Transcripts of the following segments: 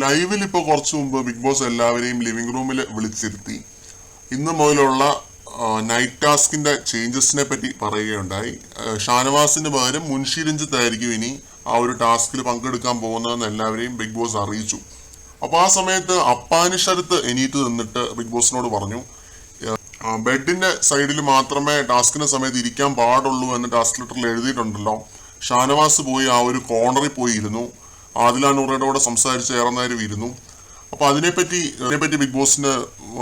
ലൈവിൽ ഇപ്പോൾ കുറച്ചു മുമ്പ് ബിഗ് ബോസ് എല്ലാവരെയും ലിവിംഗ് റൂമിൽ വിളിച്ചിരുത്തി ഇന്ന് മുതലുള്ള നൈറ്റ് ടാസ്കിന്റെ ചേഞ്ചസിനെ പറ്റി പറയുകയുണ്ടായി. ഷാനവാസിന് പകരം മുൻഷി രഞ്ജിത്തായിരിക്കും ഇനി ആ ഒരു ടാസ്കിൽ പങ്കെടുക്കാൻ പോകുന്നതെന്ന് എല്ലാവരെയും ബിഗ് ബോസ് അറിയിച്ചു. അപ്പോൾ ആ സമയത്ത് അപ്പാനി ശരത്ത് എണീറ്റ് നിന്നിട്ട് ബിഗ് ബോസിനോട് പറഞ്ഞു, ബെഡിന്റെ സൈഡിൽ മാത്രമേ ടാസ്കിന്റെ സമയത്ത് ഇരിക്കാൻ പാടുള്ളൂ എന്ന് ടാസ്ക് ലെറ്ററിൽ എഴുതിയിട്ടുണ്ടല്ലോ. ഷാനവാസ് പോയി ആ ഒരു കോർണറിൽ പോയി ഇരുന്നു. ആദില നൂറയുടെ കൂടെ സംസാരിച്ച് ഏറെ നേരം ഇരുന്നു. അപ്പൊ അതിനെപ്പറ്റി ബിഗ് ബോസിന്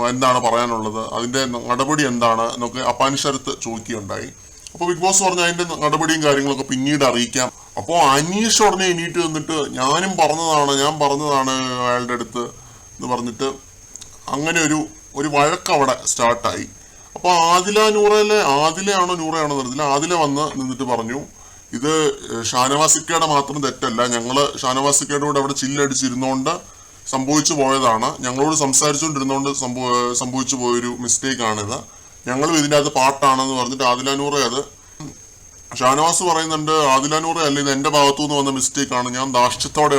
എന്താണ് പറയാനുള്ളത്, അതിന്റെ നടപടി എന്താണ് എന്നൊക്കെ അപ്പാനി ശരത്ത് ചോദിക്കുകയുണ്ടായി. അപ്പൊ ബിഗ് ബോസ് പറഞ്ഞു അതിന്റെ നടപടിയും കാര്യങ്ങളൊക്കെ പിന്നീട് അറിയിക്കാം. അപ്പോൾ അനീഷ് ഉടനെ എണീറ്റ് നിന്നിട്ട് ഞാൻ പറഞ്ഞതാണ് അയാളുടെ അടുത്ത് എന്ന് പറഞ്ഞിട്ട് അങ്ങനെ ഒരു വഴക്ക് അവിടെ സ്റ്റാർട്ടായി. അപ്പൊ ആദിലയാണോ നൂറയാണോ നിർത്തില്ല, ആദില വന്ന് നിന്നിട്ട് പറഞ്ഞു, ഇത് ഷാനവാസിക്കയുടെ മാത്രം തെറ്റല്ല, ഞങ്ങള് ഷാനവാസിക്കയുടെ കൂടെ അവിടെ ചില്ലടിച്ചിരുന്നോണ്ട് സംഭവിച്ചു പോയതാണ്, ഞങ്ങളോട് സംസാരിച്ചുകൊണ്ടിരുന്നോണ്ട് സംഭവിച്ചു പോയൊരു മിസ്റ്റേക്ക് ആണിത്, ഞങ്ങളും ഇതിൻ്റെ അകത്ത് പാട്ടാണെന്ന് പറഞ്ഞിട്ട് ആദില നൂറ അത് ഷാനവാസ് പറയുന്നുണ്ട്, ആദില നൂറ അല്ല ഇത് എന്റെ ഭാഗത്തു നിന്ന് വന്ന മിസ്റ്റേക്ക് ആണ്, ഞാനാണ് ധാർഷ്ട്യത്തോടെ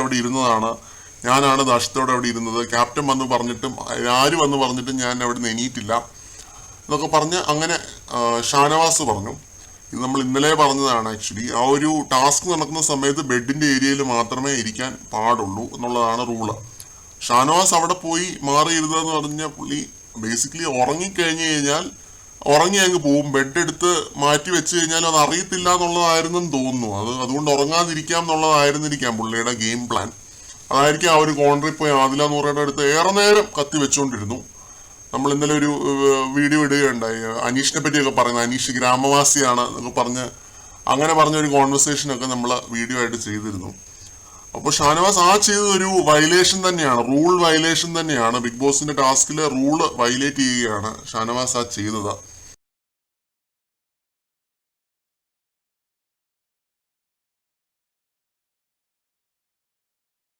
അവിടെ ഇരുന്നത്, ക്യാപ്റ്റൻ വന്ന് പറഞ്ഞിട്ടും ആര് വന്ന് പറഞ്ഞിട്ടും ഞാൻ അവിടെ നിന്ന് എണീറ്റില്ല എന്നൊക്കെ പറഞ്ഞ് അങ്ങനെ ഷാനവാസ് പറഞ്ഞു. ഇത് നമ്മൾ ഇന്നലെ പറഞ്ഞതാണ്. ആക്ച്വലി ആ ഒരു ടാസ്ക് നടക്കുന്ന സമയത്ത് ബെഡിന്റെ ഏരിയയിൽ മാത്രമേ ഇരിക്കാൻ പാടുള്ളൂ എന്നുള്ളതാണ് റൂള്. ഷാനവാസ് അവിടെ പോയി മാറിയിരുന്നതെന്ന് പറഞ്ഞ പുള്ളി ബേസിക്കലി ഉറങ്ങി അങ്ങ് പോവും. ബെഡ് എടുത്ത് മാറ്റി വെച്ച് കഴിഞ്ഞാൽ അത് അറിയത്തില്ല എന്നുള്ളതായിരുന്നെന്ന് തോന്നുന്നു. അതുകൊണ്ട് ഉറങ്ങാതിരിക്കാം എന്നുള്ളതായിരുന്നിരിക്കാം പുള്ളിയുടെ ഗെയിം പ്ലാൻ. അതായിരിക്കും ആ ഒരു കോർണറിൽ പോയി ആദില നൂറയുടെ അടുത്ത് ഏറെ നേരം കത്തി വെച്ചുകൊണ്ടിരുന്നു. നമ്മൾ ഇന്നലെ ഒരു വീഡിയോ ഇടുകയുണ്ടായി, അനീഷിനെ പറ്റിയൊക്കെ പറയുന്നത്, അനീഷ് ഗ്രാമവാസിയാണ് എന്നൊക്കെ അങ്ങനെ പറഞ്ഞൊരു കോൺവെർസേഷനൊക്കെ നമ്മൾ വീഡിയോ ആയിട്ട് ചെയ്തിരുന്നു. അപ്പോൾ ഷാനവാസ് ചെയ്തത് ഒരു വയലേഷൻ തന്നെയാണ്, റൂൾ വയലേഷൻ തന്നെയാണ്. ബിഗ് ബോസിന്റെ ടാസ്കിലെ റൂള് വയലേറ്റ് ചെയ്യുകയാണ് ഷാനവാസ് ചെയ്തത്.